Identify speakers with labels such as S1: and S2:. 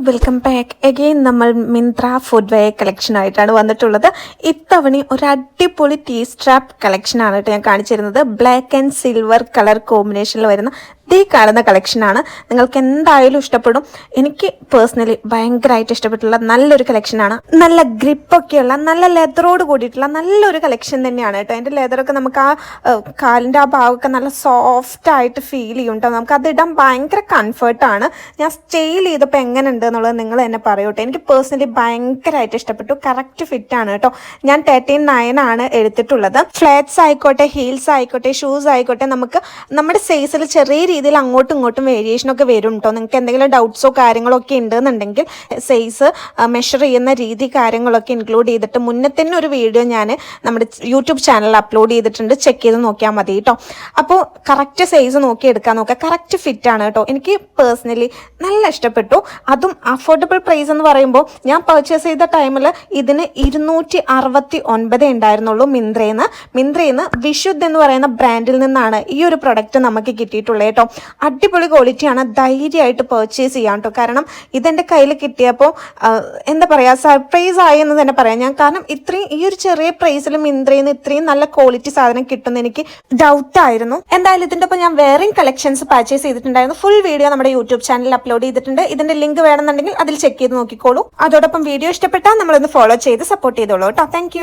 S1: Welcome back again. നമ്മൾ Myntra footwear കളക്ഷനായിട്ടാണ് വന്നിട്ടുള്ളത്. ഇത്തവണ ഒരു അടിപൊളി ടീ സ്ട്രാപ്പ് കളക്ഷനാണ് കേട്ടോ ഞാൻ കാണിച്ചിരുന്നത്. ബ്ലാക്ക് ആൻഡ് സിൽവർ കളർ കോമ്പിനേഷനിൽ വരുന്ന ഈ കാണുന്ന കളക്ഷനാണ്. നിങ്ങൾക്ക് എന്തായാലും ഇഷ്ടപ്പെടും. എനിക്ക് പേഴ്സണലി ഭയങ്കരമായിട്ട് ഇഷ്ടപ്പെട്ടുള്ള നല്ലൊരു കളക്ഷനാണ്. നല്ല ഗ്രിപ്പൊക്കെയുള്ള നല്ല ലെതറോട് കൂടിയിട്ടുള്ള നല്ലൊരു കളക്ഷൻ തന്നെയാണ് കേട്ടോ. അതിൻ്റെ ലെതറൊക്കെ നമുക്ക് ആ കാലിൻ്റെ ആ ഭാഗമൊക്കെ നല്ല സോഫ്റ്റ് ആയിട്ട് ഫീൽ ചെയ്യും കേട്ടോ. നമുക്ക് അതിടാൻ ഭയങ്കര കംഫർട്ടാണ്. ഞാൻ സ്റ്റൈൽ ചെയ്തപ്പോൾ എങ്ങനെ ഉണ്ട് എന്നുള്ളത് നിങ്ങൾ തന്നെ പറയൂട്ടോ. എനിക്ക് പേഴ്സണലി ഭയങ്കരമായിട്ട് ഇഷ്ടപ്പെട്ടു. കറക്റ്റ് ഫിറ്റാണ് കേട്ടോ. ഞാൻ 39 ആണ് എടുത്തിട്ടുള്ളത്. ഫ്ലാറ്റ്സ് ആയിക്കോട്ടെ, ഹീൽസ് ആയിക്കോട്ടെ, ഷൂസ് ആയിക്കോട്ടെ, നമുക്ക് നമ്മുടെ സൈസിൽ ചെറിയ രീതിയിൽ അങ്ങോട്ടും ഇങ്ങോട്ടും വേരിയേഷനൊക്കെ വരും കേട്ടോ. നിങ്ങൾക്ക് എന്തെങ്കിലും ഡൗട്ട്സോ കാര്യങ്ങളോ ഒക്കെ ഉണ്ടെന്നുണ്ടെങ്കിൽ സൈസ് മെഷർ ചെയ്യുന്ന രീതി കാര്യങ്ങളൊക്കെ ഇൻക്ലൂഡ് ചെയ്തിട്ട് മുന്നേ തന്നെ ഒരു വീഡിയോ ഞാൻ നമ്മുടെ യൂട്യൂബ് ചാനലിൽ അപ്ലോഡ് ചെയ്തിട്ടുണ്ട്. ചെക്ക് ചെയ്ത് നോക്കിയാൽ മതി കേട്ടോ. അപ്പോൾ കറക്റ്റ് സൈസ് നോക്കി എടുക്കാൻ നോക്കുക. കറക്റ്റ് ഫിറ്റാണ് കേട്ടോ. എനിക്ക് പേഴ്സണലി നല്ല ഇഷ്ടപ്പെട്ടു. അതും അഫോർഡബിൾ പ്രൈസ് എന്ന് പറയുമ്പോൾ ഞാൻ പർച്ചേസ് ചെയ്ത ടൈമിൽ ഇതിന് 269 ഉണ്ടായിരുന്നുള്ളൂ മിന്ത്രയിൽ നിന്ന് വിശുദ്ധ് എന്ന് പറയുന്ന ബ്രാൻഡിൽ നിന്നാണ് ഈ ഒരു പ്രൊഡക്റ്റ് നമുക്ക് കിട്ടിയിട്ടുള്ളത് കേട്ടോ. അടിപൊളി ക്വാളിറ്റിയാണ്. ധൈര്യമായിട്ട് പർച്ചേസ് ചെയ്യാം കേട്ടോ. കാരണം ഇതെൻ്റെ കയ്യിൽ കിട്ടിയപ്പോൾ എന്താ പറയുക, സർപ്രൈസ് ആയി എന്ന് തന്നെ പറയാം ഞാൻ. കാരണം ഇത്രയും ഈ ഒരു ചെറിയ പ്രൈസിൽ മിന്ത്രയിൽ നിന്ന് ഇത്രയും നല്ല ക്വാളിറ്റി സാധനം കിട്ടുമെന്ന് എനിക്ക് ഡൗട്ടായിരുന്നു. എന്തായാലും ഇതിൻ്റെ ഒപ്പം ഞാൻ വേറെയും കളക്ഷൻസ് പർച്ചേസ് ചെയ്തിട്ടുണ്ടായിരുന്നു. ഫുൾ വീഡിയോ നമ്മുടെ യൂട്യൂബ് ചാനലിൽ അപ്ലോഡ് ചെയ്തിട്ടുണ്ട്. ഇതിന്റെ ലിങ്ക് വേണമെന്നുണ്ടെങ്കിൽ അതിൽ ചെക്ക് ചെയ്ത് നോക്കിക്കോളൂ. അതോടൊപ്പം വീഡിയോ ഇഷ്ടപ്പെട്ടാൽ നമ്മളൊന്ന് ഫോളോ ചെയ്ത് സപ്പോർട്ട് ചെയ്തോളൂ കേട്ടോ. Thank you.